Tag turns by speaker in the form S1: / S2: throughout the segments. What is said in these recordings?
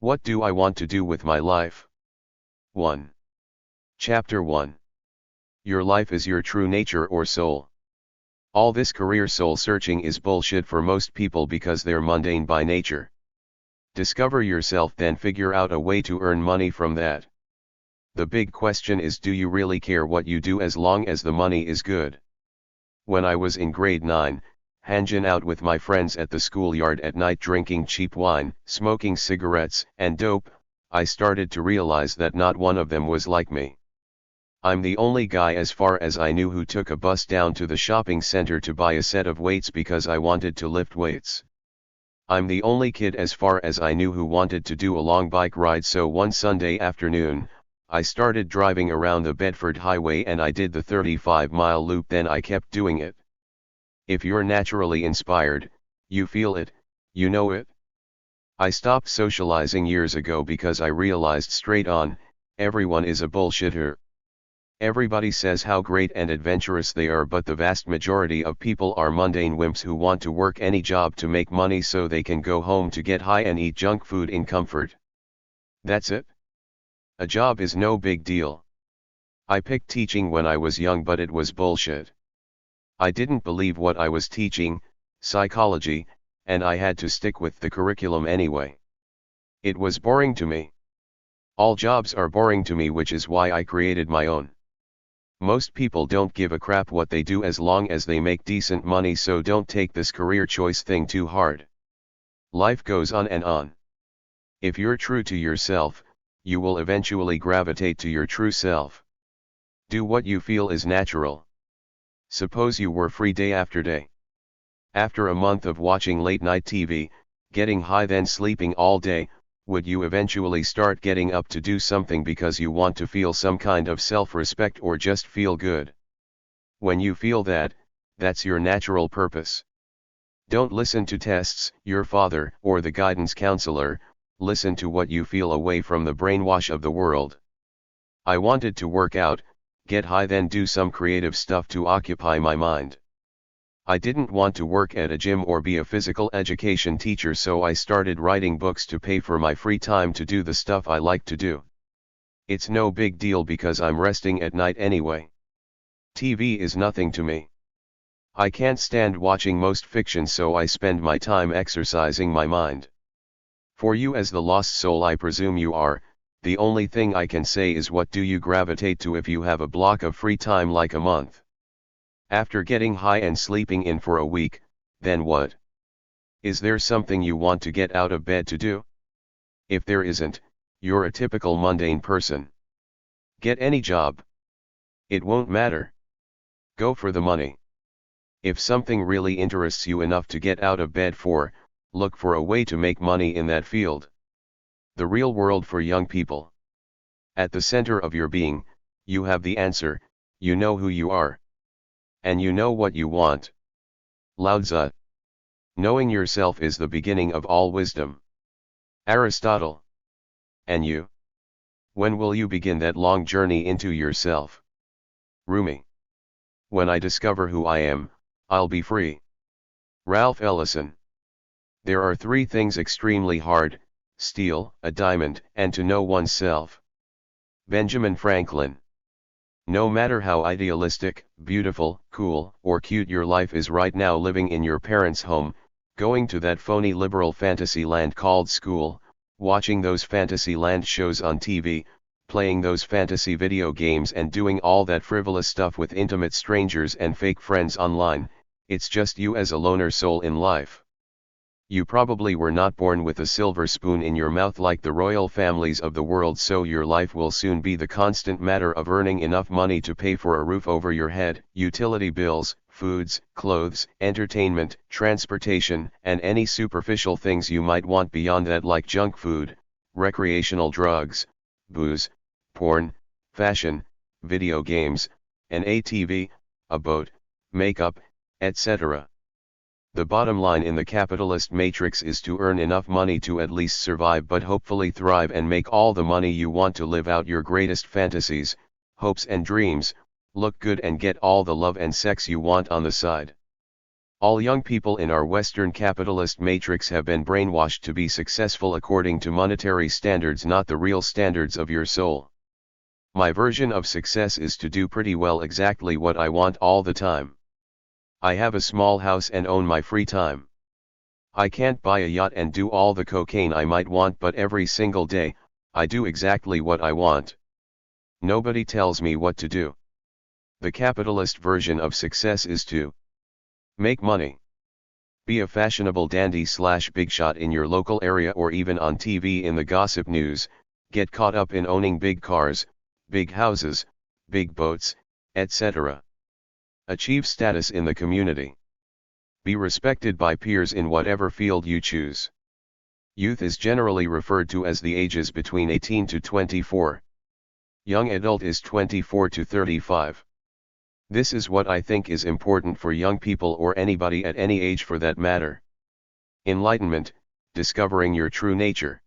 S1: What do I want to do with my life? 1. Chapter 1. Your life is your true nature or soul. All this career soul searching is bullshit for most people because they're mundane by nature. Discover yourself, then figure out a way to earn money from that. The big question is, do you really care what you do as long as the money is good? When I was in grade 9, hanging out with my friends at the schoolyard at night drinking cheap wine, smoking cigarettes and dope, I started to realize that not one of them was like me. I'm the only guy as far as I knew who took a bus down to the shopping center to buy a set of weights because I wanted to lift weights. I'm the only kid as far as I knew who wanted to do a long bike ride, so one Sunday afternoon, I started driving around the Bedford Highway and I did the 35-mile loop, then I kept doing it. If you're naturally inspired, you feel it, you know it. I stopped socializing years ago because I realized straight on, everyone is a bullshitter. Everybody says how great and adventurous they are, but the vast majority of people are mundane wimps who want to work any job to make money so they can go home to get high and eat junk food in comfort. That's it. A job is no big deal. I picked teaching when I was young, but it was bullshit. I didn't believe what I was teaching, psychology, and I had to stick with the curriculum anyway. It was boring to me. All jobs are boring to me, which is why I created my own. Most people don't give a crap what they do as long as they make decent money, so don't take this career choice thing too hard. Life goes on and on. If you're true to yourself, you will eventually gravitate to your true self. Do what you feel is natural. Suppose you were free day after day. After a month of watching late night TV, getting high then sleeping all day, would you eventually start getting up to do something because you want to feel some kind of self-respect or just feel good? When you feel that, that's your natural purpose. Don't listen to tests, your father, or the guidance counselor. Listen to what you feel away from the brainwash of the world. I wanted to work out, get high then do some creative stuff to occupy my mind. I didn't want to work at a gym or be a physical education teacher, so I started writing books to pay for my free time to do the stuff I like to do. It's no big deal because I'm resting at night anyway. TV is nothing to me. I can't stand watching most fiction, so I spend my time exercising my mind. For you as the lost soul I presume you are, the only thing I can say is, what do you gravitate to if you have a block of free time like a month? After getting high and sleeping in for a week, then what? Is there something you want to get out of bed to do? If there isn't, you're a typical mundane person. Get any job. It won't matter. Go for the money. If something really interests you enough to get out of bed for, look for a way to make money in that field. The real world for young people. At the center of your being, you have the answer, you know who you are. And you know what you want. Lao Tzu. Knowing yourself is the beginning of all wisdom. Aristotle. And you? When will you begin that long journey into yourself? Rumi. When I discover who I am, I'll be free. Ralph Ellison. There are 3 things extremely hard: steal a diamond and to know oneself. Benjamin Franklin. No matter how idealistic, beautiful, cool, or cute your life is right now, living in your parents' home, going to that phony liberal fantasy land called school, watching those fantasy land shows on TV, playing those fantasy video games and doing all that frivolous stuff with intimate strangers and fake friends online, it's just you as a loner soul in life. You probably were not born with a silver spoon in your mouth like the royal families of the world, so your life will soon be the constant matter of earning enough money to pay for a roof over your head, utility bills, foods, clothes, entertainment, transportation, and any superficial things you might want beyond that, like junk food, recreational drugs, booze, porn, fashion, video games, an ATV, a boat, makeup, etc. The bottom line in the capitalist matrix is to earn enough money to at least survive, but hopefully thrive and make all the money you want to live out your greatest fantasies, hopes and dreams, look good and get all the love and sex you want on the side. All young people in our Western capitalist matrix have been brainwashed to be successful according to monetary standards, not the real standards of your soul. My version of success is to do pretty well exactly what I want all the time. I have a small house and own my free time. I can't buy a yacht and do all the cocaine I might want, but every single day, I do exactly what I want. Nobody tells me what to do. The capitalist version of success is to make money. Be a fashionable dandy / big shot in your local area or even on TV in the gossip news, get caught up in owning big cars, big houses, big boats, etc. Achieve status in the community. Be respected by peers in whatever field you choose. Youth is generally referred to as the ages between 18 to 24. Young adult is 24 to 35. This is what I think is important for young people or anybody at any age for that matter. Enlightenment, discovering your true nature.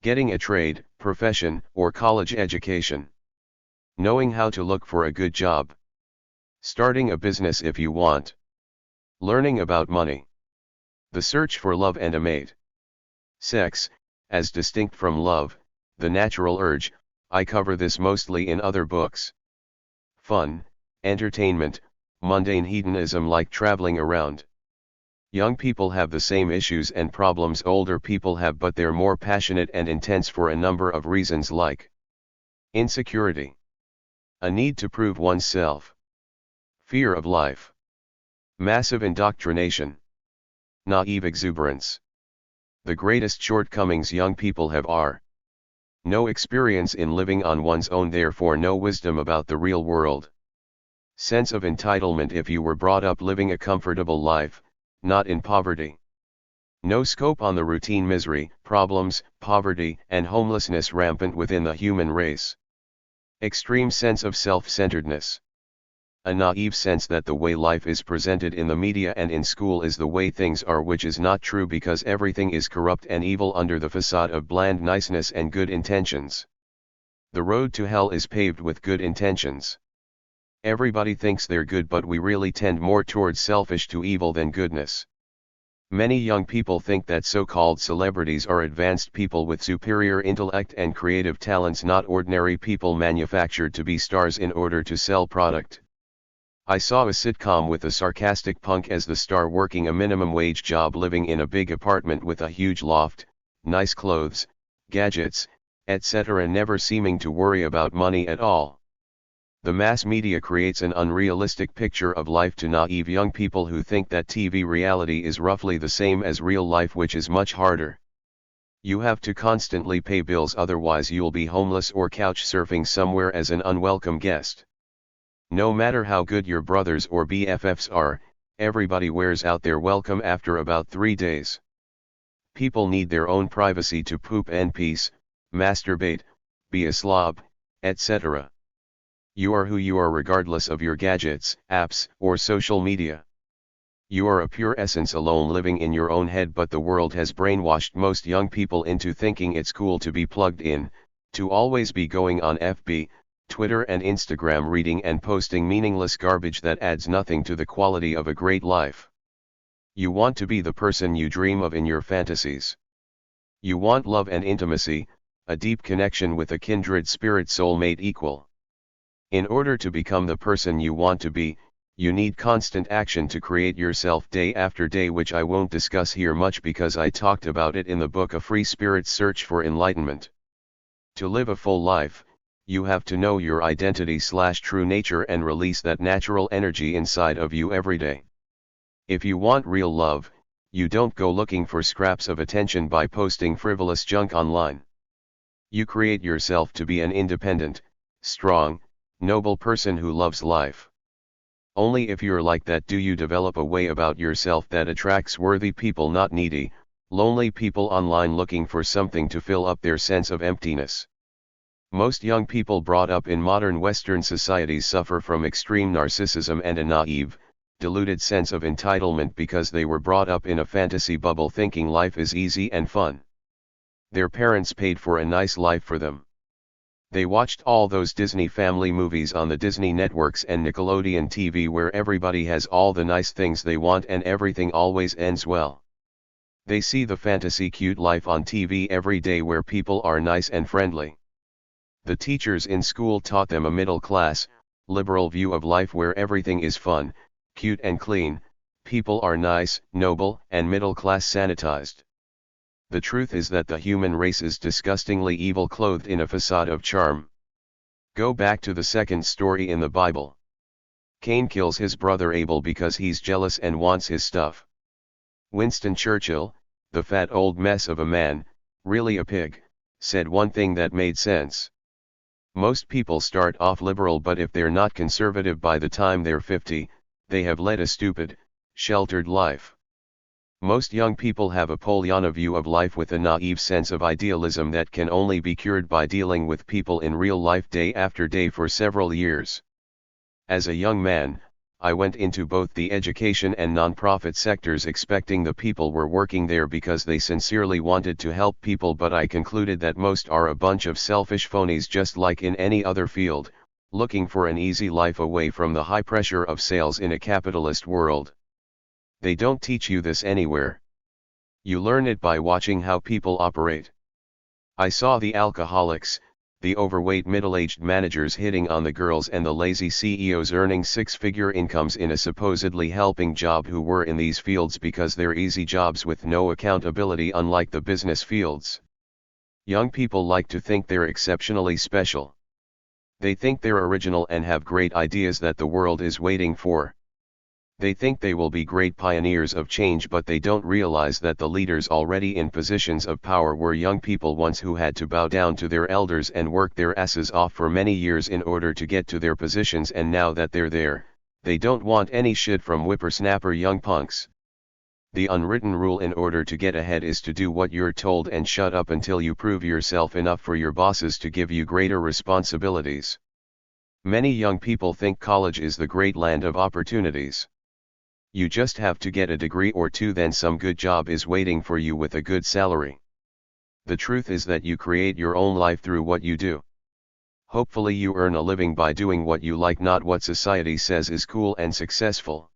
S1: Getting a trade, profession, or college education. Knowing how to look for a good job. Starting a business if you want. Learning about money. The search for love and a mate. Sex, as distinct from love, the natural urge, I cover this mostly in other books. Fun, entertainment, mundane hedonism like traveling around. Young people have the same issues and problems older people have, but they're more passionate and intense for a number of reasons, like insecurity, a need to prove oneself, fear of life, massive indoctrination, naive exuberance. The greatest shortcomings young people have are no experience in living on one's own, therefore no wisdom about the real world. Sense of entitlement if you were brought up living a comfortable life, not in poverty. No scope on the routine misery, problems, poverty, and homelessness rampant within the human race. Extreme sense of self-centeredness. A naive sense that the way life is presented in the media and in school is the way things are, which is not true because everything is corrupt and evil under the facade of bland niceness and good intentions. The road to hell is paved with good intentions. Everybody thinks they're good, but we really tend more towards selfish to evil than goodness. Many young people think that so-called celebrities are advanced people with superior intellect and creative talents, not ordinary people manufactured to be stars in order to sell product. I saw a sitcom with a sarcastic punk as the star working a minimum wage job, living in a big apartment with a huge loft, nice clothes, gadgets, etc., never seeming to worry about money at all. The mass media creates an unrealistic picture of life to naive young people who think that TV reality is roughly the same as real life, which is much harder. You have to constantly pay bills, otherwise you'll be homeless or couch surfing somewhere as an unwelcome guest. No matter how good your brothers or BFFs are, everybody wears out their welcome after about 3 days. People need their own privacy to poop in peace, masturbate, be a slob, etc. You are who you are regardless of your gadgets, apps, or social media. You are a pure essence alone living in your own head, but the world has brainwashed most young people into thinking it's cool to be plugged in, to always be going on FB, Twitter and Instagram reading and posting meaningless garbage that adds nothing to the quality of a great life. You want to be the person you dream of in your fantasies. You want love and intimacy, a deep connection with a kindred spirit soulmate equal. In order to become the person you want to be, you need constant action to create yourself day after day, which I won't discuss here much because I talked about it in the book A Free Spirit's Search for Enlightenment. To live a full life, you have to know your identity / true nature and release that natural energy inside of you every day. If you want real love, you don't go looking for scraps of attention by posting frivolous junk online. You create yourself to be an independent, strong, noble person who loves life. Only if you're like that do you develop a way about yourself that attracts worthy people, not needy, lonely people online looking for something to fill up their sense of emptiness. Most young people brought up in modern Western societies suffer from extreme narcissism and a naive, deluded sense of entitlement because they were brought up in a fantasy bubble thinking life is easy and fun. Their parents paid for a nice life for them. They watched all those Disney family movies on the Disney networks and Nickelodeon TV where everybody has all the nice things they want and everything always ends well. They see the fantasy cute life on TV every day where people are nice and friendly. The teachers in school taught them a middle-class, liberal view of life where everything is fun, cute and clean, people are nice, noble, and middle-class sanitized. The truth is that the human race is disgustingly evil clothed in a facade of charm. Go back to the second story in the Bible. Cain kills his brother Abel because he's jealous and wants his stuff. Winston Churchill, the fat old mess of a man, really a pig, said one thing that made sense. Most people start off liberal, but if they're not conservative by the time they're 50, they have led a stupid, sheltered life. Most young people have a Pollyanna view of life with a naive sense of idealism that can only be cured by dealing with people in real life day after day for several years. As a young man, I went into both the education and nonprofit sectors expecting the people were working there because they sincerely wanted to help people, but I concluded that most are a bunch of selfish phonies just like in any other field, looking for an easy life away from the high pressure of sales in a capitalist world. They don't teach you this anywhere. You learn it by watching how people operate. I saw the alcoholics, the overweight middle-aged managers hitting on the girls, and the lazy CEOs earning six-figure incomes in a supposedly helping job who were in these fields because they're easy jobs with no accountability, unlike the business fields. Young people like to think they're exceptionally special. They think they're original and have great ideas that the world is waiting for. They think they will be great pioneers of change, but they don't realize that the leaders already in positions of power were young people once who had to bow down to their elders and work their asses off for many years in order to get to their positions, and now that they're there, they don't want any shit from whippersnapper young punks. The unwritten rule in order to get ahead is to do what you're told and shut up until you prove yourself enough for your bosses to give you greater responsibilities. Many young people think college is the great land of opportunities. You just have to get a degree or two, then some good job is waiting for you with a good salary. The truth is that you create your own life through what you do. Hopefully you earn a living by doing what you like, not what society says is cool and successful.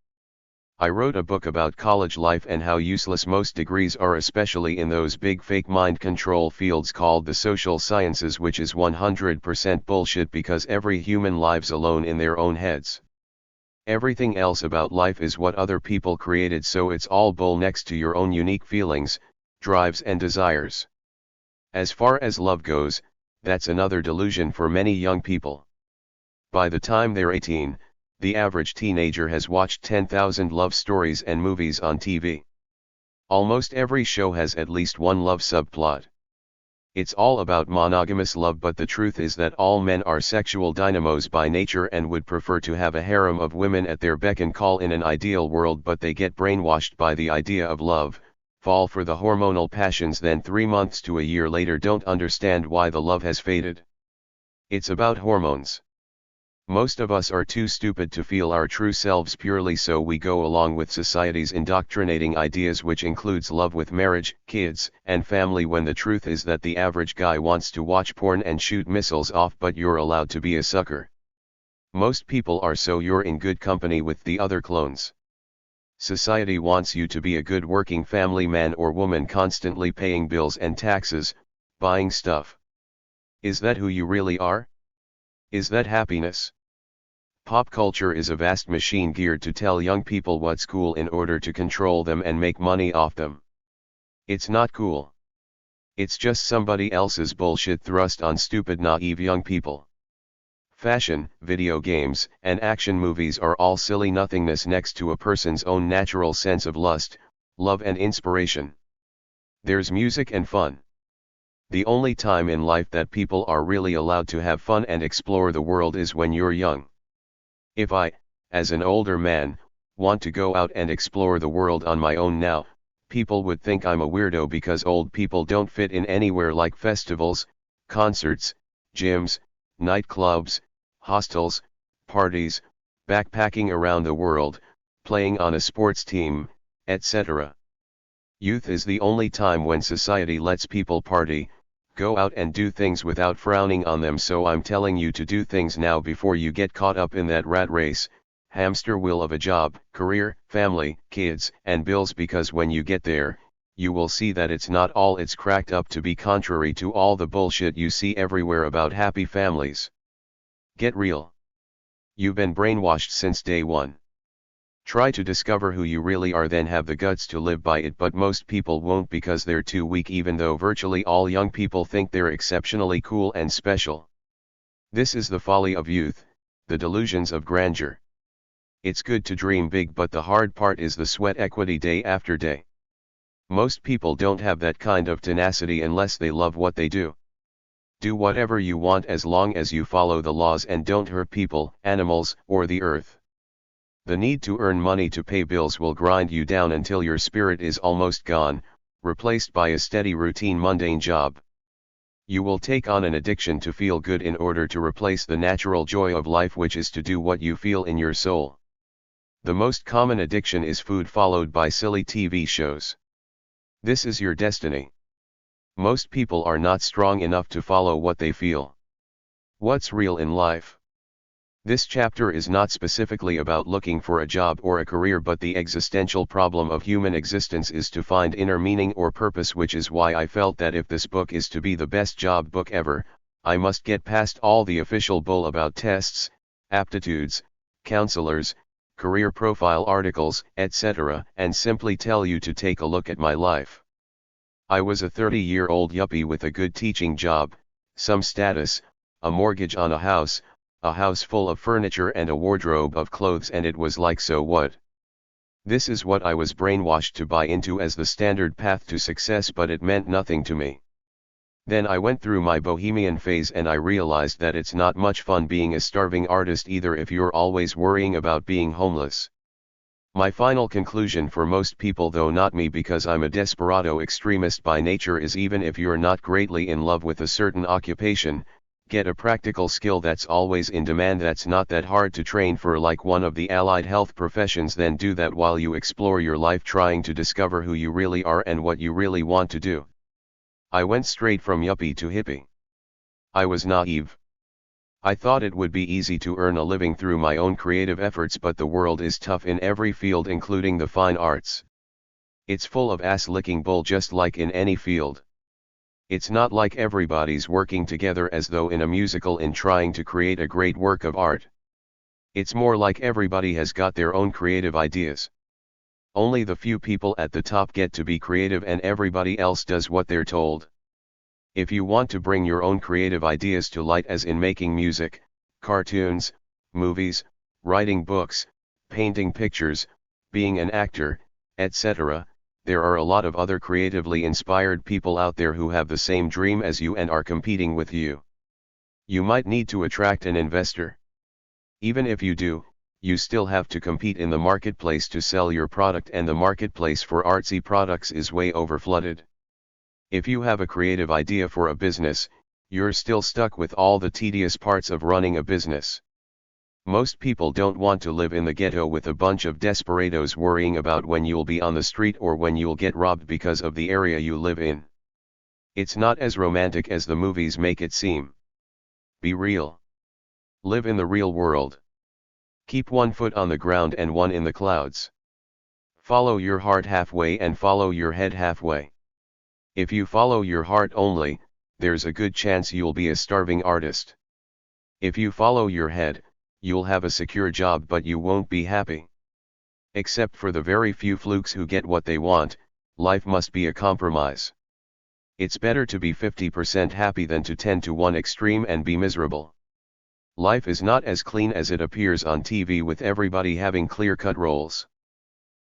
S1: I wrote a book about college life and how useless most degrees are, especially in those big fake mind control fields called the social sciences, which is 100% bullshit because every human lives alone in their own heads. Everything else about life is what other people created, so it's all bull next to your own unique feelings, drives and desires. As far as love goes, that's another delusion for many young people. By the time they're 18, the average teenager has watched 10,000 love stories and movies on TV. Almost every show has at least one love subplot. It's all about monogamous love, but the truth is that all men are sexual dynamos by nature and would prefer to have a harem of women at their beck and call in an ideal world, but they get brainwashed by the idea of love, fall for the hormonal passions, then 3 months to a year later don't understand why the love has faded. It's about hormones. Most of us are too stupid to feel our true selves purely, so we go along with society's indoctrinating ideas, which includes love with marriage, kids, and family, when the truth is that the average guy wants to watch porn and shoot missiles off, but you're allowed to be a sucker. Most people are, so you're in good company with the other clones. Society wants you to be a good working family man or woman, constantly paying bills and taxes, buying stuff. Is that who you really are? Is that happiness? Pop culture is a vast machine geared to tell young people what's cool in order to control them and make money off them. It's not cool. It's just somebody else's bullshit thrust on stupid, naive young people. Fashion, video games, and action movies are all silly nothingness next to a person's own natural sense of lust, love and inspiration. There's music and fun. The only time in life that people are really allowed to have fun and explore the world is when you're young. If I, as an older man, want to go out and explore the world on my own now, people would think I'm a weirdo because old people don't fit in anywhere like festivals, concerts, gyms, nightclubs, hostels, parties, backpacking around the world, playing on a sports team, etc. Youth is the only time when society lets people party, Go out and do things without frowning on them, so I'm telling you to do things now before you get caught up in that rat race, hamster wheel of a job, career, family, kids, and bills, because when you get there, you will see that it's not all it's cracked up to be, contrary to all the bullshit you see everywhere about happy families. Get real. You've been brainwashed since day one. Try to discover who you really are, then have the guts to live by it, but most people won't because they're too weak, even though virtually all young people think they're exceptionally cool and special. This is the folly of youth, the delusions of grandeur. It's good to dream big, but the hard part is the sweat equity day after day. Most people don't have that kind of tenacity unless they love what they do. Do whatever you want as long as you follow the laws and don't hurt people, animals, or the earth. The need to earn money to pay bills will grind you down until your spirit is almost gone, replaced by a steady routine mundane job. You will take on an addiction to feel good in order to replace the natural joy of life, which is to do what you feel in your soul. The most common addiction is food, followed by silly TV shows. This is your destiny. Most people are not strong enough to follow what they feel. What's real in life? This chapter is not specifically about looking for a job or a career, but the existential problem of human existence is to find inner meaning or purpose, which is why I felt that if this book is to be the best job book ever, I must get past all the official bull about tests, aptitudes, counselors, career profile articles, etc., and simply tell you to take a look at my life. I was a 30-year-old yuppie with a good teaching job, some status, a mortgage on a house full of furniture and a wardrobe of clothes, and it was like, so what? This is what I was brainwashed to buy into as the standard path to success, but it meant nothing to me. Then I went through my bohemian phase and I realized that it's not much fun being a starving artist either if you're always worrying about being homeless. My final conclusion for most people, though not me because I'm a desperado extremist by nature, is even if you're not greatly in love with a certain occupation, get a practical skill that's always in demand, that's not that hard to train for, like one of the allied health professions, then do that while you explore your life trying to discover who you really are and what you really want to do. I went straight from yuppie to hippie. I was naive. I thought it would be easy to earn a living through my own creative efforts, but the world is tough in every field, including the fine arts. It's full of ass-licking bull, just like in any field. It's not like everybody's working together as though in a musical in trying to create a great work of art. It's more like everybody has got their own creative ideas. Only the few people at the top get to be creative and everybody else does what they're told. If you want to bring your own creative ideas to light, as in making music, cartoons, movies, writing books, painting pictures, being an actor, etc., there are a lot of other creatively inspired people out there who have the same dream as you and are competing with you. You might need to attract an investor. Even if you do, you still have to compete in the marketplace to sell your product, and the marketplace for artsy products is way overflooded. If you have a creative idea for a business, you're still stuck with all the tedious parts of running a business. Most people don't want to live in the ghetto with a bunch of desperados worrying about when you'll be on the street or when you'll get robbed because of the area you live in. It's not as romantic as the movies make it seem. Be real. Live in the real world. Keep one foot on the ground and one in the clouds. Follow your heart halfway and follow your head halfway. If you follow your heart only, there's a good chance you'll be a starving artist. If you follow your head, you'll have a secure job, but you won't be happy. Except for the very few flukes who get what they want, life must be a compromise. It's better to be 50% happy than to tend to one extreme and be miserable. Life is not as clean as it appears on TV with everybody having clear-cut roles.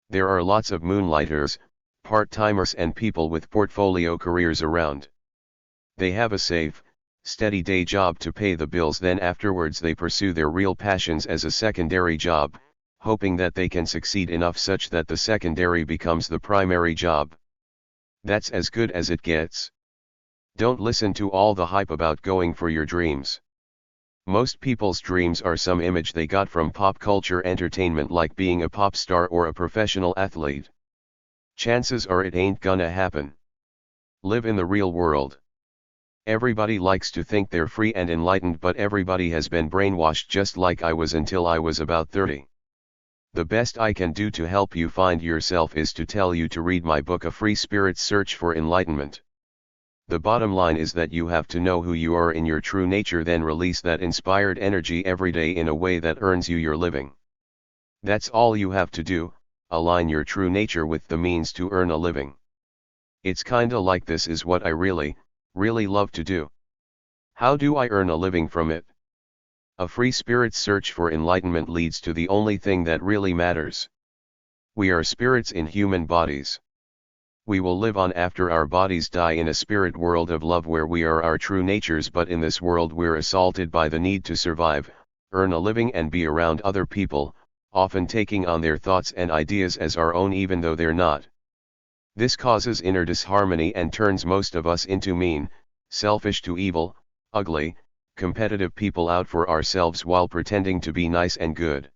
S1: There are lots of moonlighters, part-timers and people with portfolio careers around. They have a safe, steady day job to pay the bills, then afterwards they pursue their real passions as a secondary job, hoping that they can succeed enough such that the secondary becomes the primary job. That's as good as it gets. Don't listen to all the hype about going for your dreams. Most people's dreams are some image they got from pop culture entertainment, like being a pop star or a professional athlete. Chances are it ain't gonna happen. Live in the real world. Everybody likes to think they're free and enlightened, but everybody has been brainwashed just like I was until I was about 30. The best I can do to help you find yourself is to tell you to read my book, A Free Spirit's Search for Enlightenment. The bottom line is that you have to know who you are in your true nature, then release that inspired energy every day in a way that earns you your living. That's all you have to do, align your true nature with the means to earn a living. It's kinda like this is what I really love to do. How do I earn a living from it? A free spirit's search for enlightenment leads to the only thing that really matters. We are spirits in human bodies. We will live on after our bodies die in a spirit world of love where we are our true natures, but in this world we're assaulted by the need to survive, earn a living and be around other people, often taking on their thoughts and ideas as our own even though they're not. This causes inner disharmony and turns most of us into mean, selfish to evil, ugly, competitive people out for ourselves while pretending to be nice and good.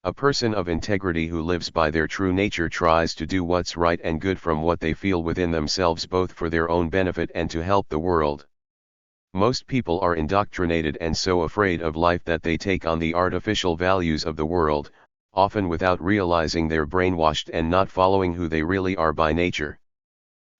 S1: A person of integrity who lives by their true nature tries to do what's right and good from what they feel within themselves, both for their own benefit and to help the world. Most people are indoctrinated and so afraid of life that they take on the artificial values of the world, often without realizing they're brainwashed and not following who they really are by nature.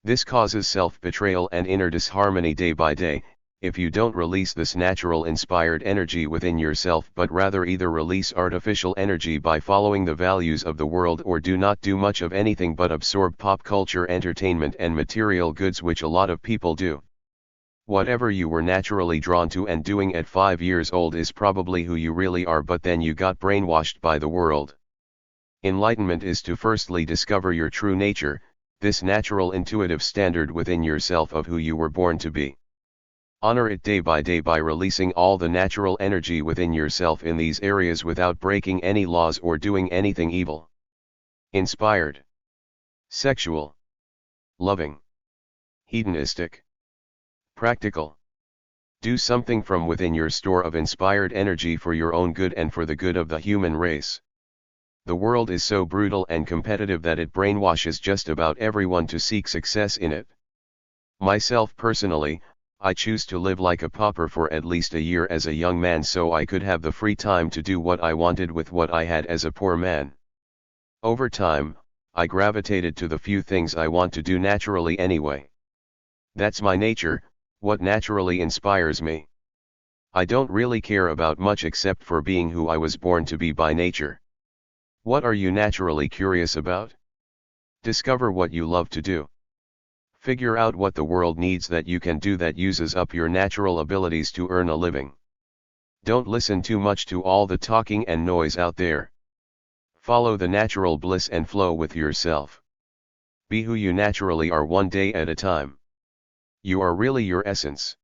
S1: This causes self-betrayal and inner disharmony day by day, if you don't release this natural inspired energy within yourself, but rather either release artificial energy by following the values of the world or do not do much of anything but absorb pop culture entertainment and material goods, which a lot of people do. Whatever you were naturally drawn to and doing at 5 years old is probably who you really are, but then you got brainwashed by the world. Enlightenment is to firstly discover your true nature, this natural intuitive standard within yourself of who you were born to be. Honor it day by releasing all the natural energy within yourself in these areas without breaking any laws or doing anything evil. Inspired, sexual, loving, hedonistic, practical. Do something from within your store of inspired energy for your own good and for the good of the human race. The world is so brutal and competitive that it brainwashes just about everyone to seek success in it. Myself personally, I choose to live like a pauper for at least a year as a young man so I could have the free time to do what I wanted with what I had as a poor man. Over time, I gravitated to the few things I want to do naturally anyway. That's my nature, what naturally inspires me. I don't really care about much except for being who I was born to be by nature. What are you naturally curious about? Discover what you love to do. Figure out what the world needs that you can do that uses up your natural abilities to earn a living. Don't listen too much to all the talking and noise out there. Follow the natural bliss and flow with yourself. Be who you naturally are one day at a time. You are really your essence.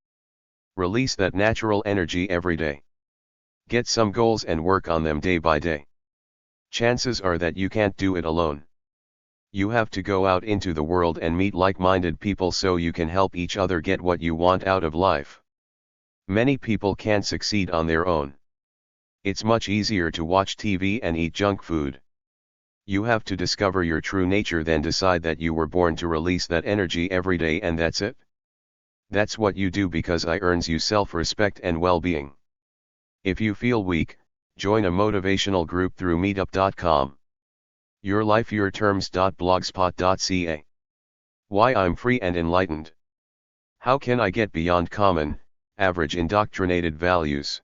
S1: Release that natural energy every day. Get some goals and work on them day by day. Chances are that you can't do it alone. You have to go out into the world and meet like-minded people so you can help each other get what you want out of life. Many people can't succeed on their own. It's much easier to watch TV and eat junk food. You have to discover your true nature, then decide that you were born to release that energy every day, and that's it. That's what you do because it earns you self-respect and well-being. If you feel weak, join a motivational group through meetup.com. yourlifeyourterms.blogspot.ca. Why I'm free and enlightened. How can I get beyond common, average indoctrinated values?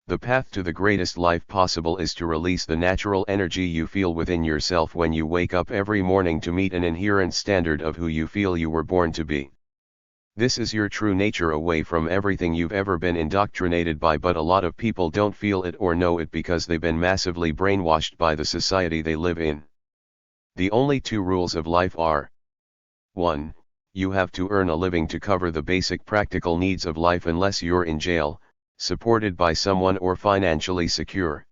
S1: The path to the greatest life possible is to release the natural energy you feel within yourself when you wake up every morning to meet an inherent standard of who you feel you were born to be. This is your true nature away from everything you've ever been indoctrinated by, but a lot of people don't feel it or know it because they've been massively brainwashed by the society they live in. The only two rules of life are: 1. You have to earn a living to cover the basic practical needs of life unless you're in jail, supported by someone, or financially secure.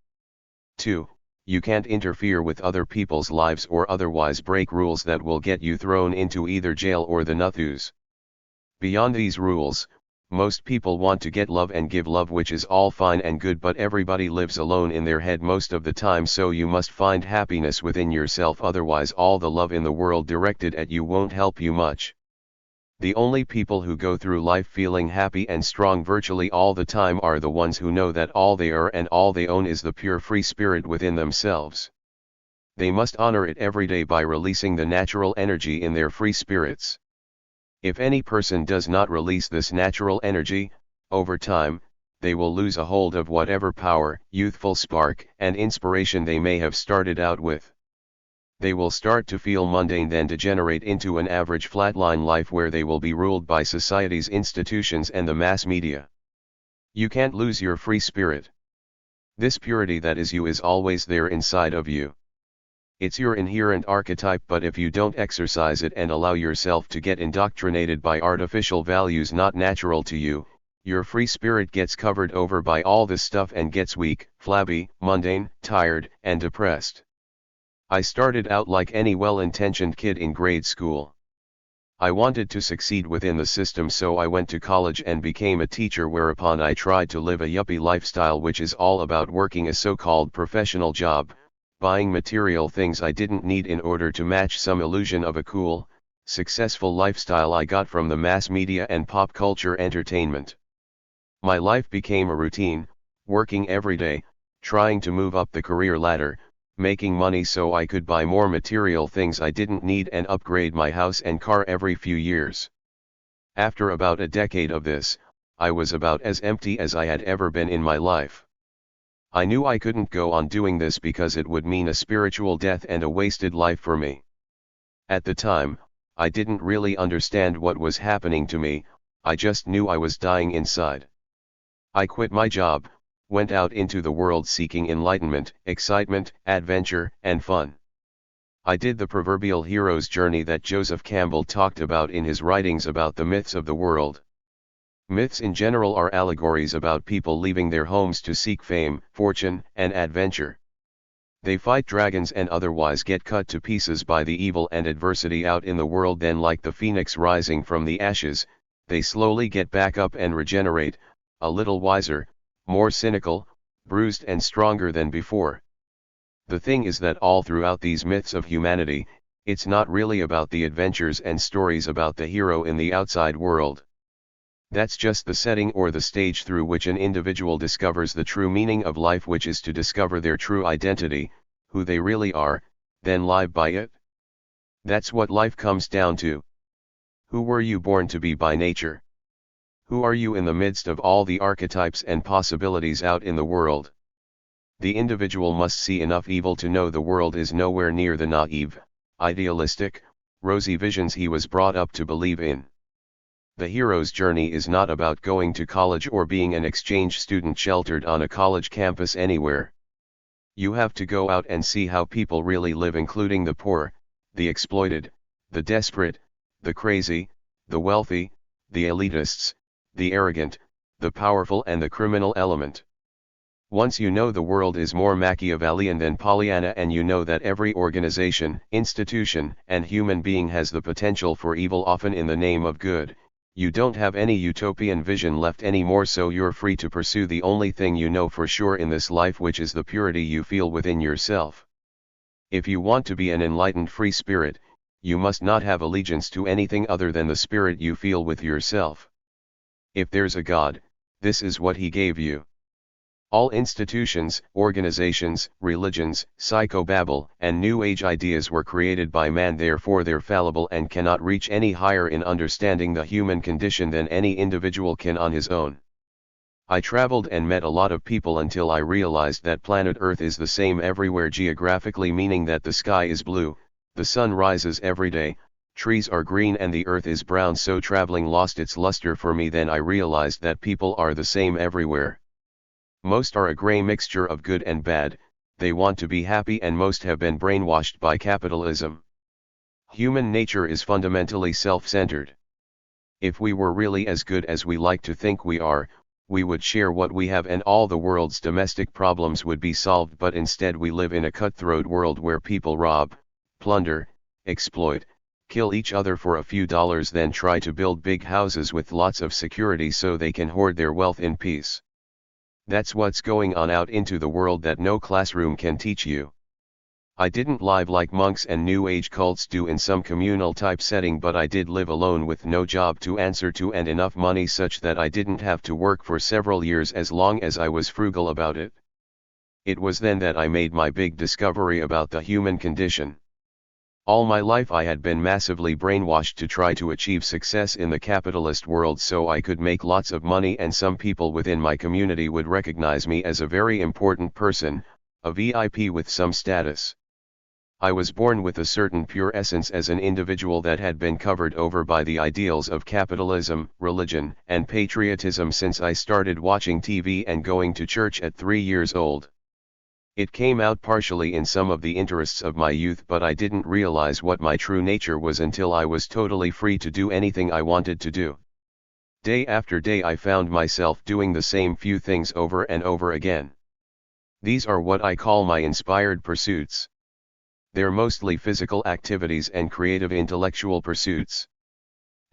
S1: 2. You can't interfere with other people's lives or otherwise break rules that will get you thrown into either jail or the nuthus. Beyond these rules, most people want to get love and give love, which is all fine and good, but everybody lives alone in their head most of the time, so you must find happiness within yourself, otherwise all the love in the world directed at you won't help you much. The only people who go through life feeling happy and strong virtually all the time are the ones who know that all they are and all they own is the pure free spirit within themselves. They must honor it every day by releasing the natural energy in their free spirits. If any person does not release this natural energy, over time, they will lose a hold of whatever power, youthful spark, and inspiration they may have started out with. They will start to feel mundane, then degenerate into an average flatline life where they will be ruled by society's institutions and the mass media. You can't lose your free spirit. This purity that is you is always there inside of you. It's your inherent archetype, but if you don't exercise it and allow yourself to get indoctrinated by artificial values not natural to you, your free spirit gets covered over by all this stuff and gets weak, flabby, mundane, tired, and depressed. I started out like any well-intentioned kid in grade school. I wanted to succeed within the system, so I went to college and became a teacher, whereupon I tried to live a yuppie lifestyle, which is all about working a so-called professional job, buying material things I didn't need in order to match some illusion of a cool, successful lifestyle I got from the mass media and pop culture entertainment. My life became a routine, working every day, trying to move up the career ladder, making money so I could buy more material things I didn't need and upgrade my house and car every few years. After about a decade of this, I was about as empty as I had ever been in my life. I knew I couldn't go on doing this because it would mean a spiritual death and a wasted life for me. At the time, I didn't really understand what was happening to me, I just knew I was dying inside. I quit my job, went out into the world seeking enlightenment, excitement, adventure, and fun. I did the proverbial hero's journey that Joseph Campbell talked about in his writings about the myths of the world. Myths in general are allegories about people leaving their homes to seek fame, fortune, and adventure. They fight dragons and otherwise get cut to pieces by the evil and adversity out in the world, then like the phoenix rising from the ashes, they slowly get back up and regenerate, a little wiser, more cynical, bruised and stronger than before. The thing is that all throughout these myths of humanity, it's not really about the adventures and stories about the hero in the outside world. That's just the setting or the stage through which an individual discovers the true meaning of life, which is to discover their true identity, who they really are, then live by it. That's what life comes down to. Who were you born to be by nature? Who are you in the midst of all the archetypes and possibilities out in the world? The individual must see enough evil to know the world is nowhere near the naive, idealistic, rosy visions he was brought up to believe in. The hero's journey is not about going to college or being an exchange student sheltered on a college campus anywhere. You have to go out and see how people really live, including the poor, the exploited, the desperate, the crazy, the wealthy, the elitists, the arrogant, the powerful and the criminal element. Once you know the world is more Machiavellian than Pollyanna, and you know that every organization, institution, and human being has the potential for evil, often in the name of good, you don't have any utopian vision left anymore, so you're free to pursue the only thing you know for sure in this life, which is the purity you feel within yourself. If you want to be an enlightened free spirit, you must not have allegiance to anything other than the spirit you feel with yourself. If there's a God, this is what he gave you. All institutions, organizations, religions, psychobabble, and New Age ideas were created by man, therefore they're fallible and cannot reach any higher in understanding the human condition than any individual can on his own. I traveled and met a lot of people until I realized that planet Earth is the same everywhere geographically, meaning that the sky is blue, the sun rises every day, trees are green and the earth is brown, so traveling lost its luster for me. Then I realized that people are the same everywhere. Most are a gray mixture of good and bad, they want to be happy, and most have been brainwashed by capitalism. Human nature is fundamentally self-centered. If we were really as good as we like to think we are, we would share what we have and all the world's domestic problems would be solved, but instead we live in a cutthroat world where people rob, plunder, exploit, kill each other for a few dollars, then try to build big houses with lots of security so they can hoard their wealth in peace. That's what's going on out into the world that no classroom can teach you. I didn't live like monks and New Age cults do in some communal type setting, but I did live alone with no job to answer to and enough money such that I didn't have to work for several years as long as I was frugal about it. It was then that I made my big discovery about the human condition. All my life I had been massively brainwashed to try to achieve success in the capitalist world so I could make lots of money, and some people within my community would recognize me as a very important person, a VIP with some status. I was born with a certain pure essence as an individual that had been covered over by the ideals of capitalism, religion, and patriotism since I started watching TV and going to church at 3 years old. It came out partially in some of the interests of my youth, but I didn't realize what my true nature was until I was totally free to do anything I wanted to do. Day after day I found myself doing the same few things over and over again. These are what I call my inspired pursuits. They're mostly physical activities and creative intellectual pursuits.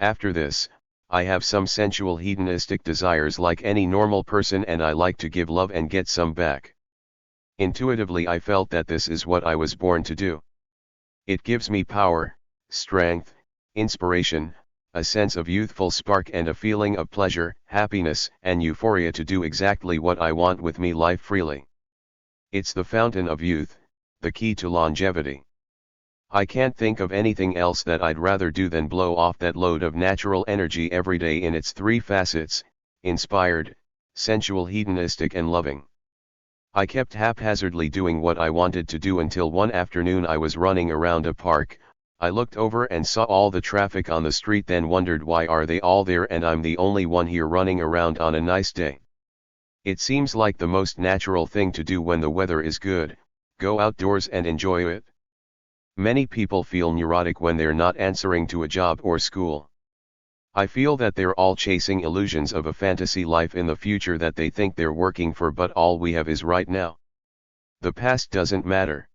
S1: After this, I have some sensual hedonistic desires like any normal person, and I like to give love and get some back. Intuitively I felt that this is what I was born to do. It gives me power, strength, inspiration, a sense of youthful spark and a feeling of pleasure, happiness, and euphoria to do exactly what I want with me life freely. It's the fountain of youth, the key to longevity. I can't think of anything else that I'd rather do than blow off that load of natural energy every day in its 3 facets: inspired, sensual, hedonistic, and loving. I kept haphazardly doing what I wanted to do until one afternoon I was running around a park. I looked over and saw all the traffic on the street, then wondered why are they all there and I'm the only one here running around on a nice day. It seems like the most natural thing to do when the weather is good: go outdoors and enjoy it. Many people feel neurotic when they're not answering to a job or school. I feel that they're all chasing illusions of a fantasy life in the future that they think they're working for, but all we have is right now. The past doesn't matter.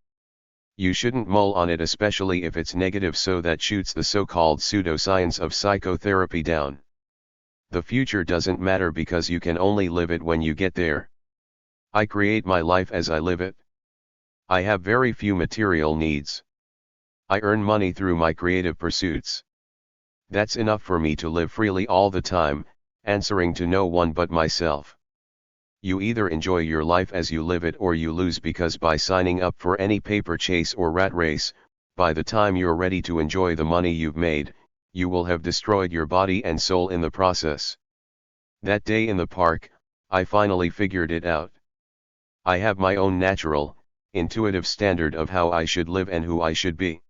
S1: You shouldn't mull on it, especially if it's negative, so that shoots the so-called pseudoscience of psychotherapy down. The future doesn't matter because you can only live it when you get there. I create my life as I live it. I have very few material needs. I earn money through my creative pursuits. That's enough for me to live freely all the time, answering to no one but myself. You either enjoy your life as you live it or you lose, because by signing up for any paper chase or rat race, by the time you're ready to enjoy the money you've made, you will have destroyed your body and soul in the process. That day in the park, I finally figured it out. I have my own natural, intuitive standard of how I should live and who I should be.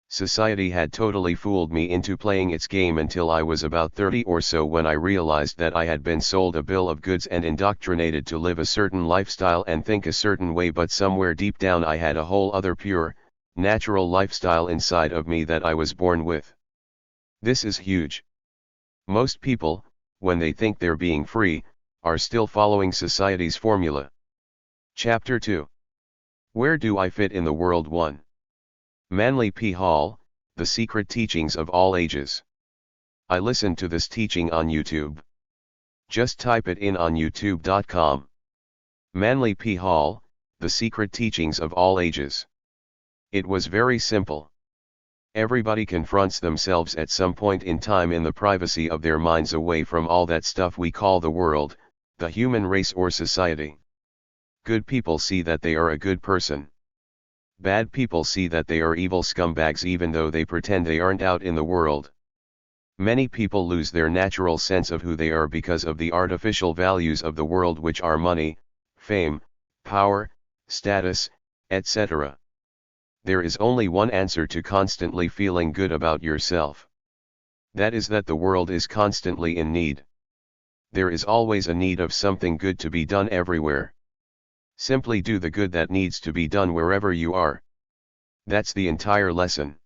S1: Society had totally fooled me into playing its game until I was about 30 or so, when I realized that I had been sold a bill of goods and indoctrinated to live a certain lifestyle and think a certain way, but somewhere deep down I had a whole other pure, natural lifestyle inside of me that I was born with. This is huge. Most people, when they think they're being free, are still following society's formula. Chapter 2. Where do I fit in the world? 1. Manly P. Hall, The Secret Teachings of All Ages. I listened to this teaching on YouTube. Just type it in on youtube.com. Manly P. Hall, The Secret Teachings of All Ages. It was very simple. Everybody confronts themselves at some point in time in the privacy of their minds, away from all that stuff we call the world, the human race, or society. Good people see that they are a good person. Bad people see that they are evil scumbags, even though they pretend they aren't out in the world. Many people lose their natural sense of who they are because of the artificial values of the world, which are money, fame, power, status, etc. There is only one answer to constantly feeling good about yourself. That is that the world is constantly in need. There is always a need of something good to be done everywhere. Simply do the good that needs to be done wherever you are. That's the entire lesson.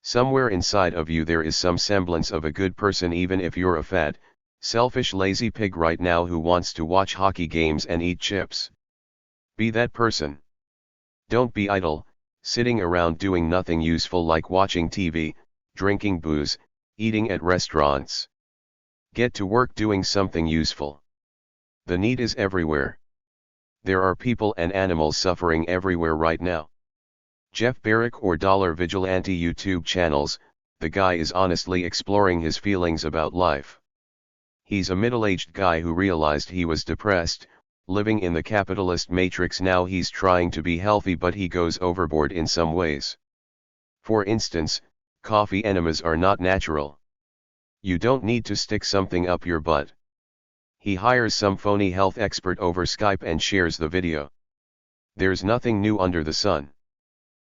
S1: Somewhere inside of you there is some semblance of a good person, even if you're a fat, selfish, lazy pig right now who wants to watch hockey games and eat chips. Be that person. Don't be idle, sitting around doing nothing useful like watching TV, drinking booze, eating at restaurants. Get to work doing something useful. The need is everywhere. There are people and animals suffering everywhere right now. Jeff Barrick or Dollar Vigilante YouTube channels, the guy is honestly exploring his feelings about life. He's a middle-aged guy who realized he was depressed, living in the capitalist matrix. Now he's trying to be healthy, but he goes overboard in some ways. For instance, coffee enemas are not natural. You don't need to stick something up your butt. He hires some phony health expert over Skype and shares the video. There's nothing new under the sun.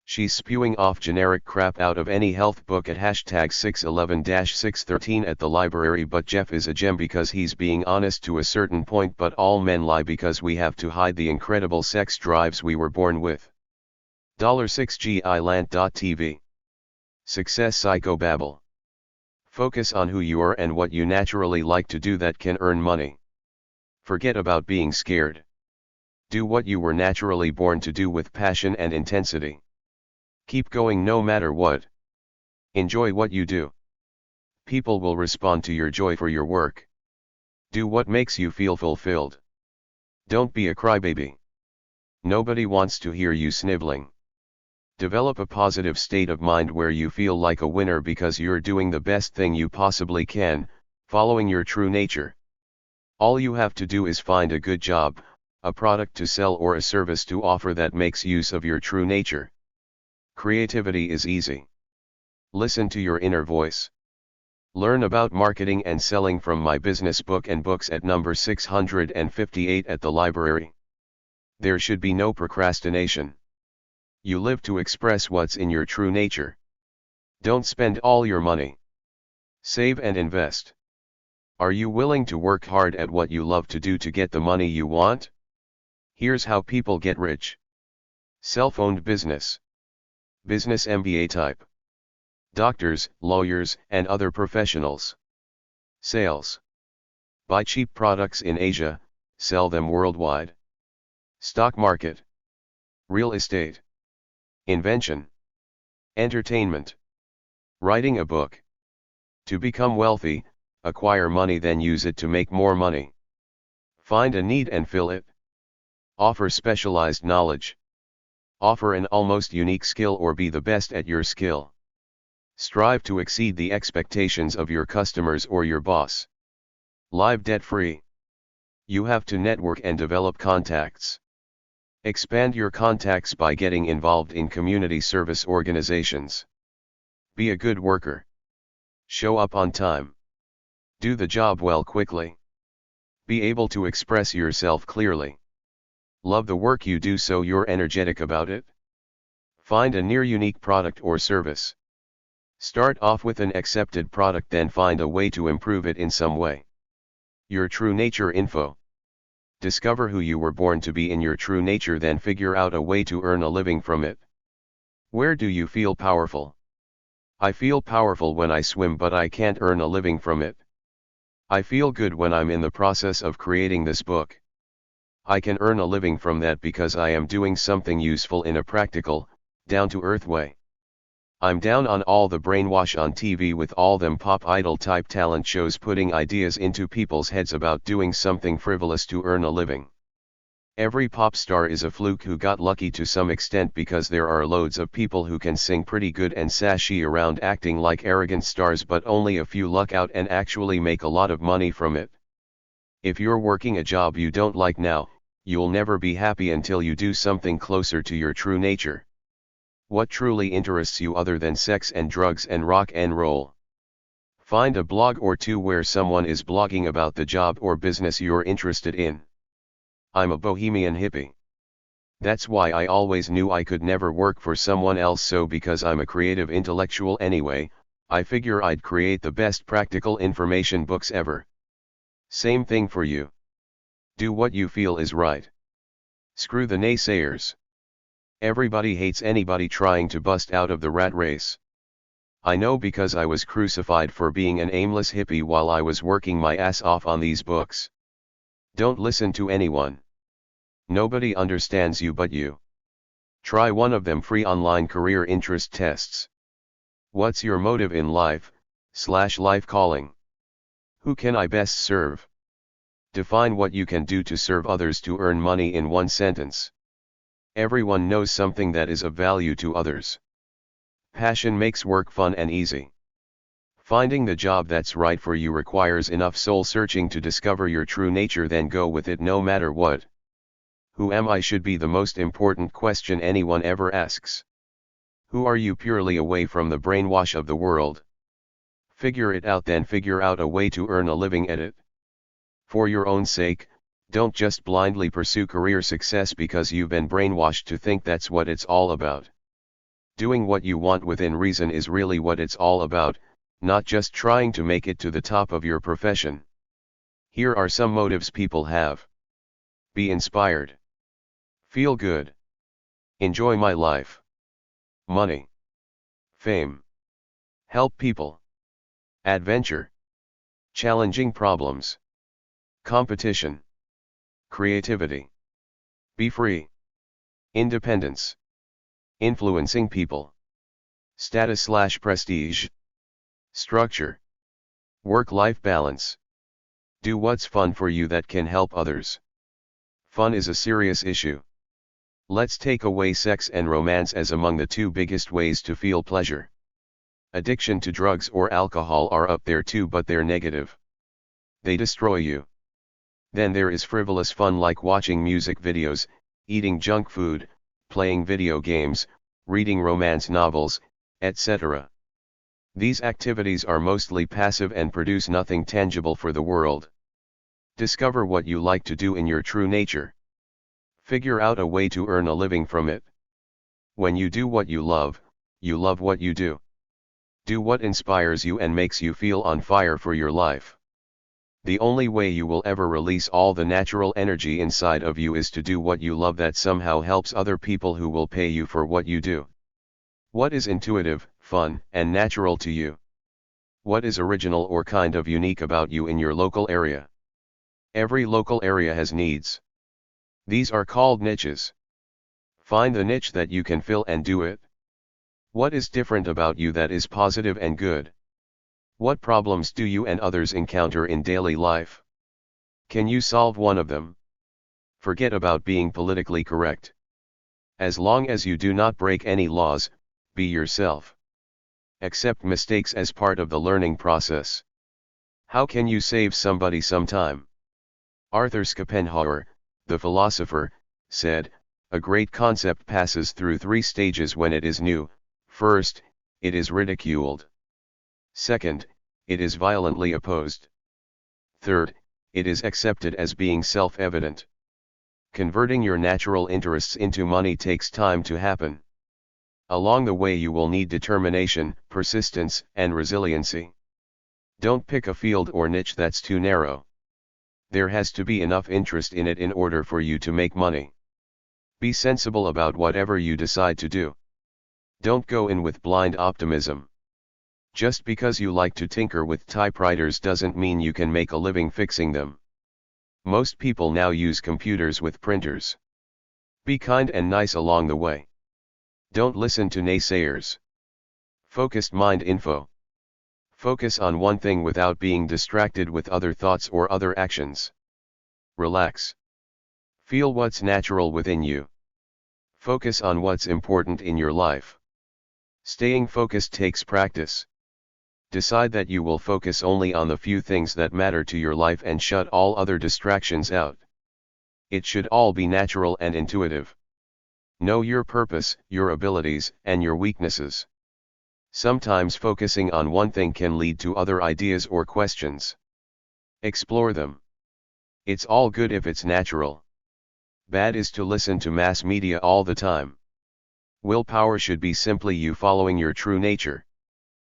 S1: She's spewing off generic crap out of any health book at hashtag 611-613 at the library, but Jeff is a gem because he's being honest to a certain point. But all men lie because we have to hide the incredible sex drives we were born with. $6gilant.tv. Success Psychobabble. Focus on who you are and what you naturally like to do that can earn money. Forget about being scared. Do what you were naturally born to do with passion and intensity. Keep going no matter what. Enjoy what you do. People will respond to your joy for your work. Do what makes you feel fulfilled. Don't be a crybaby. Nobody wants to hear you sniveling. Develop a positive state of mind where you feel like a winner because you're doing the best thing you possibly can, following your true nature. All you have to do is find a good job, a product to sell or a service to offer that makes use of your true nature. Creativity is easy. Listen to your inner voice. Learn about marketing and selling from my business book and books at number 658 at the library. There should be no procrastination. You live to express what's in your true nature. Don't spend all your money. Save and invest. Are you willing to work hard at what you love to do to get the money you want? Here's how people get rich. Self-owned business. Business MBA type. Doctors, lawyers, and other professionals. Sales. Buy cheap products in Asia, sell them worldwide. Stock market. Real estate. Invention. Entertainment. Writing a book. To become wealthy, acquire money, then use it to make more money. Find a need and fill it. Offer specialized knowledge. Offer an almost unique skill or be the best at your skill. Strive to exceed the expectations of your customers or your boss. Live debt-free. You have to network and develop contacts. Expand your contacts by getting involved in community service organizations. Be a good worker. Show up on time. Do the job well quickly. Be able to express yourself clearly. Love the work you do so you're energetic about it. Find a near unique product or service. Start off with an accepted product, then find a way to improve it in some way. Your true nature info. Discover who you were born to be in your true nature, then figure out a way to earn a living from it. Where do you feel powerful? I feel powerful when I swim, but I can't earn a living from it. I feel good when I'm in the process of creating this book. I can earn a living from that because I am doing something useful in a practical, down-to-earth way. I'm down on all the brainwash on TV with all them pop idol type talent shows putting ideas into people's heads about doing something frivolous to earn a living. Every pop star is a fluke who got lucky to some extent, because there are loads of people who can sing pretty good and sashy around acting like arrogant stars, but only a few luck out and actually make a lot of money from it. If you're working a job you don't like now, you'll never be happy until you do something closer to your true nature. What truly interests you other than sex and drugs and rock and roll? Find a blog or two where someone is blogging about the job or business you're interested in. I'm a bohemian hippie. That's why I always knew I could never work for someone else, so because I'm a creative intellectual anyway, I figure I'd create the best practical information books ever. Same thing for you. Do what you feel is right. Screw the naysayers. Everybody hates anybody trying to bust out of the rat race. I know, because I was crucified for being an aimless hippie while I was working my ass off on these books. Don't listen to anyone. Nobody understands you but you. Try one of them free online career interest tests. What's your motive in life, /life calling? Who can I best serve? Define what you can do to serve others to earn money in one sentence. Everyone knows something that is of value to others. Passion makes work fun and easy. Finding the job that's right for you requires enough soul searching to discover your true nature, then go with it no matter what. Who am I should be the most important question anyone ever asks. Who are you purely away from the brainwash of the world? Figure it out, then figure out a way to earn a living at it. For your own sake, don't just blindly pursue career success because you've been brainwashed to think that's what it's all about. Doing what you want within reason is really what it's all about, not just trying to make it to the top of your profession. Here are some motives people have. Be inspired. Feel good. Enjoy my life. Money. Fame. Help people. Adventure. Challenging problems. Competition. Creativity. Be free. Independence. Influencing people. Status/prestige. Structure. Work-life balance. Do what's fun for you that can help others. Fun is a serious issue. Let's take away sex and romance as among the two biggest ways to feel pleasure. Addiction to drugs or alcohol are up there too, but they're negative. They destroy you. Then there is frivolous fun like watching music videos, eating junk food, playing video games, reading romance novels, etc. These activities are mostly passive and produce nothing tangible for the world. Discover what you like to do in your true nature. Figure out a way to earn a living from it. When you do what you love what you do. Do what inspires you and makes you feel on fire for your life. The only way you will ever release all the natural energy inside of you is to do what you love that somehow helps other people who will pay you for what you do. What is intuitive, fun, and natural to you? What is original or kind of unique about you in your local area? Every local area has needs. These are called niches. Find the niche that you can fill and do it. What is different about you that is positive and good? What problems do you and others encounter in daily life? Can you solve one of them? Forget about being politically correct. As long as you do not break any laws, be yourself. Accept mistakes as part of the learning process. How can you save somebody some time? Arthur Schopenhauer, the philosopher, said, "A great concept passes through three stages when it is new. First, it is ridiculed. Second, it is violently opposed. Third, it is accepted as being self-evident." Converting your natural interests into money takes time to happen. Along the way you will need determination, persistence, and resiliency. Don't pick a field or niche that's too narrow. There has to be enough interest in it in order for you to make money. Be sensible about whatever you decide to do. Don't go in with blind optimism. Just because you like to tinker with typewriters doesn't mean you can make a living fixing them. Most people now use computers with printers. Be kind and nice along the way. Don't listen to naysayers. Focused mind info. Focus on one thing without being distracted with other thoughts or other actions. Relax. Feel what's natural within you. Focus on what's important in your life. Staying focused takes practice. Decide that you will focus only on the few things that matter to your life and shut all other distractions out. It should all be natural and intuitive. Know your purpose, your abilities, and your weaknesses. Sometimes focusing on one thing can lead to other ideas or questions. Explore them. It's all good if it's natural. Bad is to listen to mass media all the time. Willpower should be simply you following your true nature.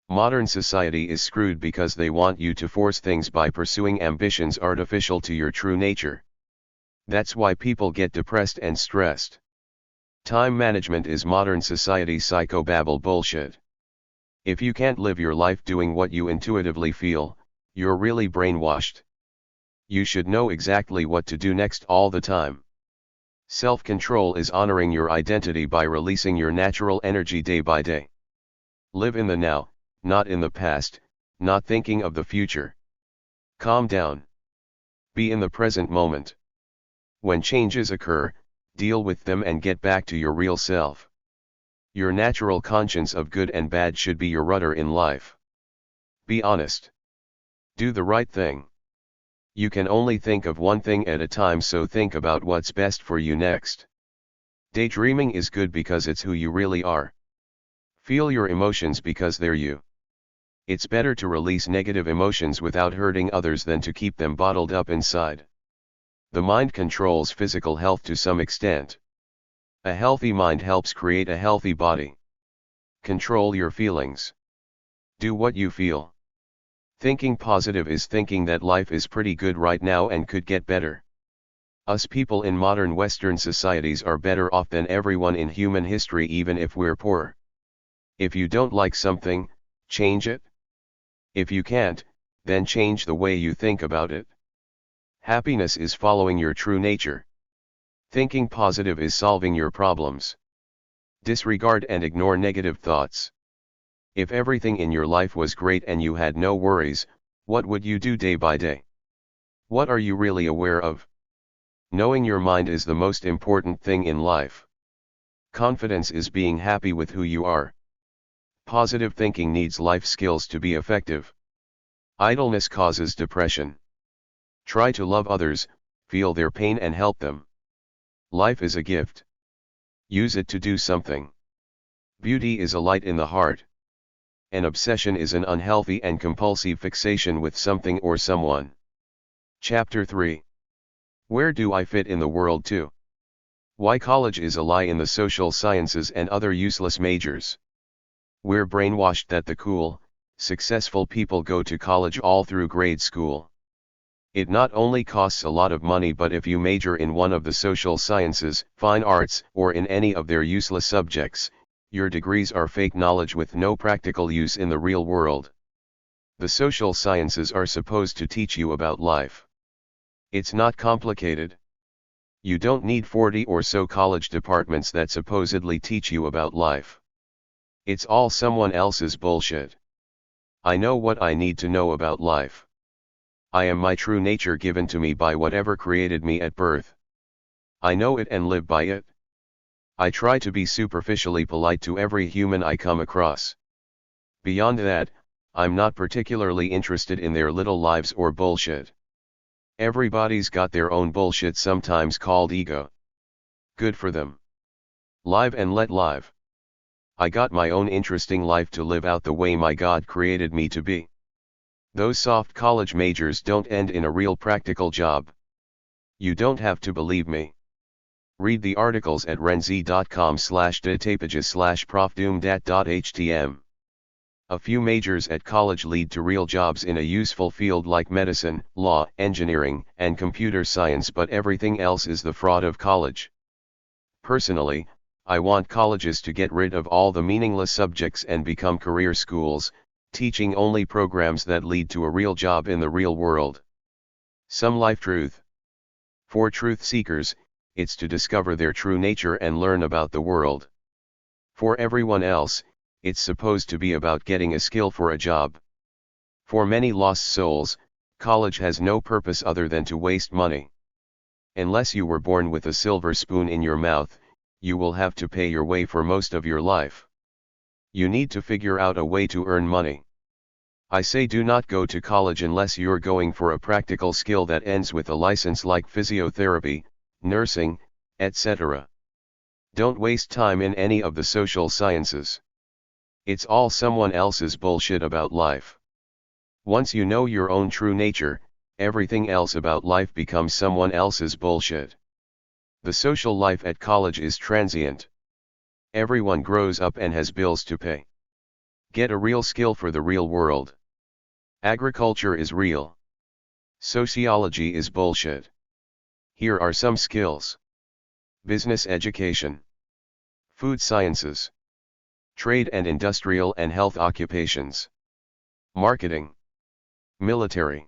S1: Modern society is screwed because they want you to force things by pursuing ambitions artificial to your true nature. That's why people get depressed and stressed. Time management is modern society psychobabble bullshit. If you can't live your life doing what you intuitively feel, you're really brainwashed. You should know exactly what to do next all the time. Self-control is honoring your identity by releasing your natural energy day by day. Live in the now, not in the past, not thinking of the future. Calm down. Be in the present moment. When changes occur, deal with them and get back to your real self. Your natural conscience of good and bad should be your rudder in life. Be honest. Do the right thing. You can only think of one thing at a time, so think about what's best for you next. Daydreaming is good because it's who you really are. Feel your emotions because they're you. It's better to release negative emotions without hurting others than to keep them bottled up inside. The mind controls physical health to some extent. A healthy mind helps create a healthy body. Control your feelings. Do what you feel. Thinking positive is thinking that life is pretty good right now and could get better. Us people in modern Western societies are better off than everyone in human history, even if we're poor. If you don't like something, change it. If you can't, then change the way you think about it. Happiness is following your true nature. Thinking positive is solving your problems. Disregard and ignore negative thoughts. If everything in your life was great and you had no worries, what would you do day by day? What are you really aware of? Knowing your mind is the most important thing in life. Confidence is being happy with who you are. Positive thinking needs life skills to be effective. Idleness causes depression. Try to love others, feel their pain and help them. Life is a gift. Use it to do something. Beauty is a light in the heart. An obsession is an unhealthy and compulsive fixation with something or someone. Chapter 3. Where do I fit in the world too? Why college is a lie in the social sciences and other useless majors. We're brainwashed that the cool, successful people go to college all through grade school. It not only costs a lot of money, but if you major in one of the social sciences, fine arts, or in any of their useless subjects, your degrees are fake knowledge with no practical use in the real world. The social sciences are supposed to teach you about life. It's not complicated. You don't need 40 or so college departments that supposedly teach you about life. It's all someone else's bullshit. I know what I need to know about life. I am my true nature given to me by whatever created me at birth. I know it and live by it. I try to be superficially polite to every human I come across. Beyond that, I'm not particularly interested in their little lives or bullshit. Everybody's got their own bullshit, sometimes called ego. Good for them. Live and let live. I got my own interesting life to live out the way my God created me to be. Those soft college majors don't end in a real practical job. You don't have to believe me. Read the articles at renz.com/datapages/profdoomdat.htm. A few majors at college lead to real jobs in a useful field like medicine, law, engineering, and computer science, but everything else is the fraud of college. Personally, I want colleges to get rid of all the meaningless subjects and become career schools, teaching only programs that lead to a real job in the real world. Some life truth. For truth seekers, it's to discover their true nature and learn about the world. For everyone else, it's supposed to be about getting a skill for a job. For many lost souls, college has no purpose other than to waste money. Unless you were born with a silver spoon in your mouth, you will have to pay your way for most of your life. You need to figure out a way to earn money. I say do not go to college unless you're going for a practical skill that ends with a license like physiotherapy, nursing, etc. Don't waste time in any of the social sciences. It's all someone else's bullshit about life. Once you know your own true nature, everything else about life becomes someone else's bullshit. The social life at college is transient. Everyone grows up and has bills to pay. Get a real skill for the real world. Agriculture is real. Sociology is bullshit. Here are some skills. Business education. Food sciences. Trade and industrial and health occupations. Marketing. Military.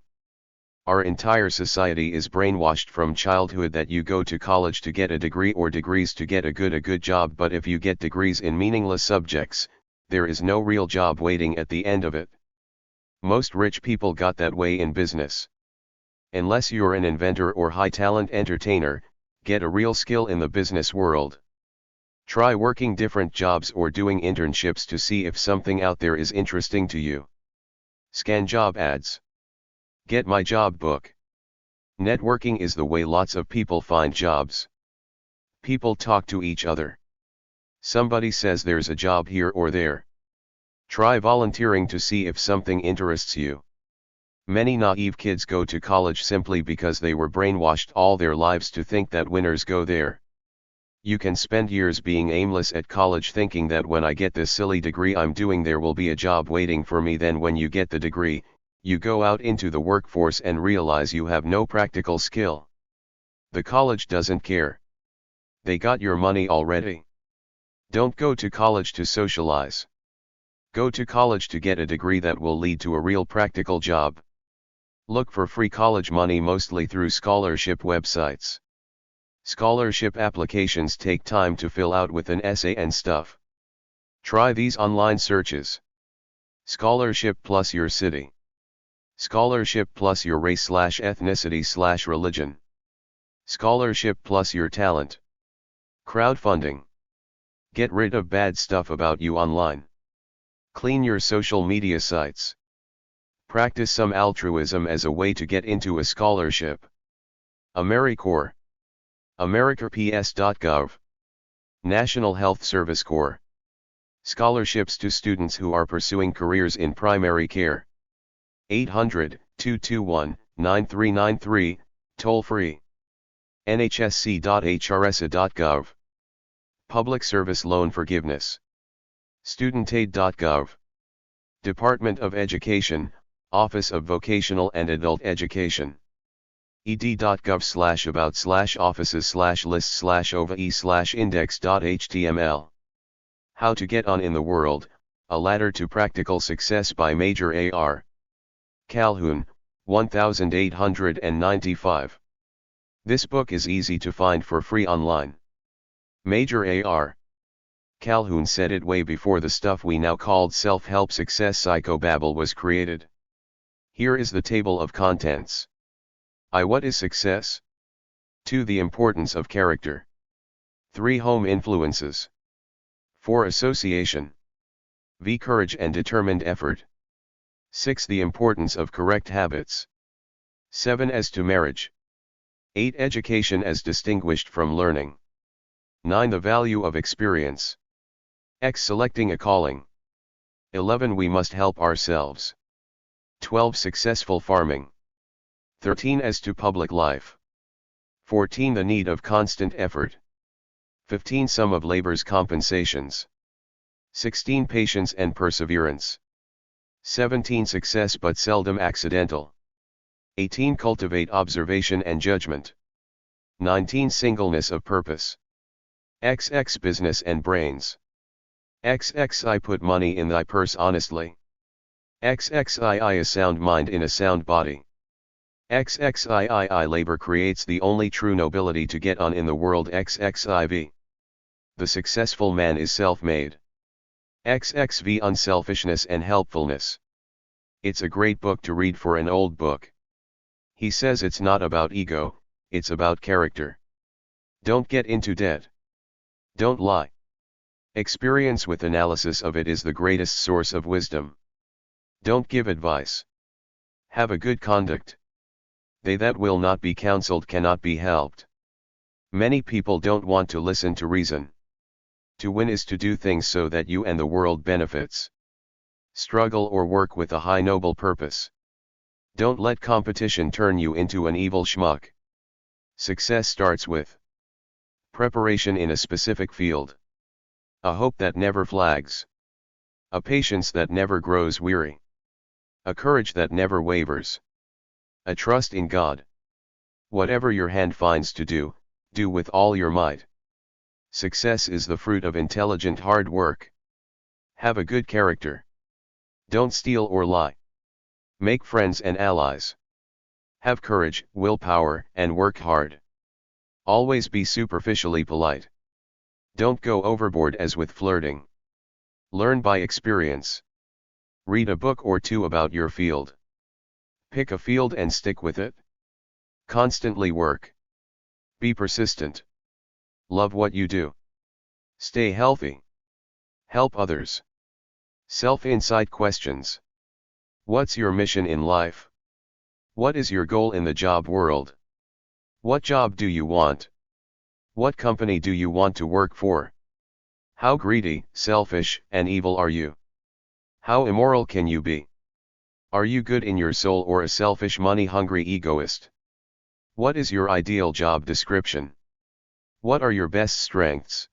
S1: Our entire society is brainwashed from childhood that you go to college to get a degree or degrees to get a good job, but if you get degrees in meaningless subjects, there is no real job waiting at the end of it. Most rich people got that way in business. Unless you're an inventor or high-talent entertainer, Get a real skill in the business world. Try working different jobs or doing internships to see if something out there is interesting to you. Scan job ads. Get my job book. Networking is the way lots of people find jobs. People talk to each other. Somebody says there's a job here or there. Try volunteering to see if something interests you. Many naive kids go to college simply because they were brainwashed all their lives to think that winners go there. You can spend years being aimless at college thinking that when I get this silly degree I'm doing there will be a job waiting for me. Then when you get the degree, you go out into the workforce and realize you have no practical skill. The college doesn't care. They got your money already. Don't go to college to socialize. Go to college to get a degree that will lead to a real practical job. Look for free college money mostly through scholarship websites. Scholarship applications take time to fill out with an essay and stuff. Try these online searches. Scholarship plus your city. Scholarship plus your race/ethnicity/religion. Scholarship plus your talent. Crowdfunding. Get rid of bad stuff about you online. Clean your social media sites. Practice some altruism as a way to get into a scholarship. AmeriCorps. AmeriCorps.gov. National Health Service Corps. Scholarships to students who are pursuing careers in primary care. 800-221-9393, toll free. nhsc.hrsa.gov. Public Service Loan Forgiveness. Studentaid.gov. Department of Education, Office of Vocational and Adult Education. ed.gov/about/offices/lists/ova/index.html. How to Get On in the World, A Ladder to Practical Success by Major A.R. Calhoun, 1895. This book is easy to find for free online. Major A.R. Calhoun said it way before the stuff we now called self-help success psychobabble was created. Here is the table of contents. I. What is success? 2. The importance of character. 3. Home influences. 4. Association. V. Courage and determined effort. 6. The importance of correct habits. 7. As to marriage. 8. Education as distinguished from learning. 9. The value of experience. X. Selecting a calling. 11. We must help ourselves. 12. Successful farming. 13. As to public life. 14. The need of constant effort. 15. Some of labor's compensations. 16. Patience and perseverance. 17. Success but seldom accidental. 18. Cultivate observation and judgment. 19. Singleness of purpose. XX. Business and brains. XXI. Put money in thy purse honestly. XXII. A sound mind in a sound body. XXIII. Labor creates the only true nobility to get on in the world. XXIV. The successful man is self-made. XXV. Unselfishness and helpfulness. It's a great book to read for an old book. He says it's not about ego, it's about character. Don't get into debt. Don't lie. Experience with analysis of it is the greatest source of wisdom. Don't give advice. Have a good conduct. They that will not be counseled cannot be helped. Many people don't want to listen to reason. To win is to do things so that you and the world benefits. Struggle or work with a high noble purpose. Don't let competition turn you into an evil schmuck. Success starts with preparation in a specific field. A hope that never flags. A patience that never grows weary. A courage that never wavers. A trust in God. Whatever your hand finds to do, do with all your might. Success is the fruit of intelligent hard work. Have a good character. Don't steal or lie. Make friends and allies. Have courage, willpower, and work hard. Always be superficially polite. Don't go overboard as with flirting. Learn by experience. Read a book or two about your field. Pick a field and stick with it. Constantly work. Be persistent. Love what you do. Stay healthy. Help others. Self-insight questions. What's your mission in life? What is your goal in the job world? What job do you want? What company do you want to work for? How greedy, selfish, and evil are you? How immoral can you be? Are you good in your soul or a selfish, money-hungry egoist? What is your ideal job description? What are your best strengths?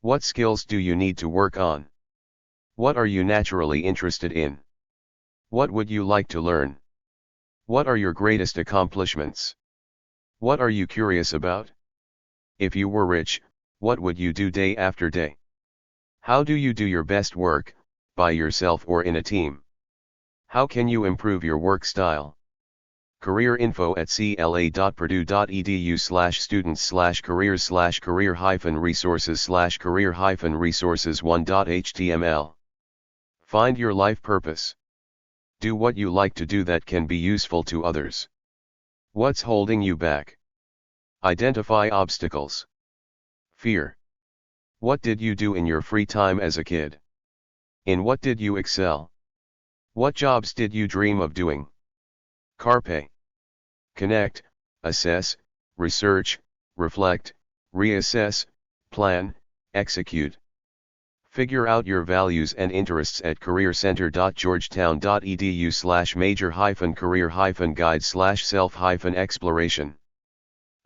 S1: What skills do you need to work on? What are you naturally interested in? What would you like to learn? What are your greatest accomplishments? What are you curious about? If you were rich, what would you do day after day? How do you do your best work, by yourself or in a team? How can you improve your work style? Career info at cla.purdue.edu/students/career-resources/career-resources1.html. Find your life purpose. Do what you like to do that can be useful to others. What's holding you back? Identify obstacles. Fear. What did you do in your free time as a kid? In what did you excel? What jobs did you dream of doing? Carpe. Connect, assess, research, reflect, reassess, plan, execute. Figure out your values and interests at careercenter.georgetown.edu/major-career-guide/self-exploration.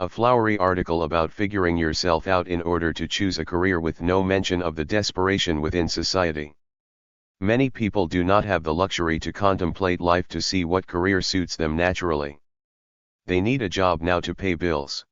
S1: A flowery article about figuring yourself out in order to choose a career with no mention of the desperation within society. Many people do not have the luxury to contemplate life to see what career suits them naturally. They need a job now to pay bills.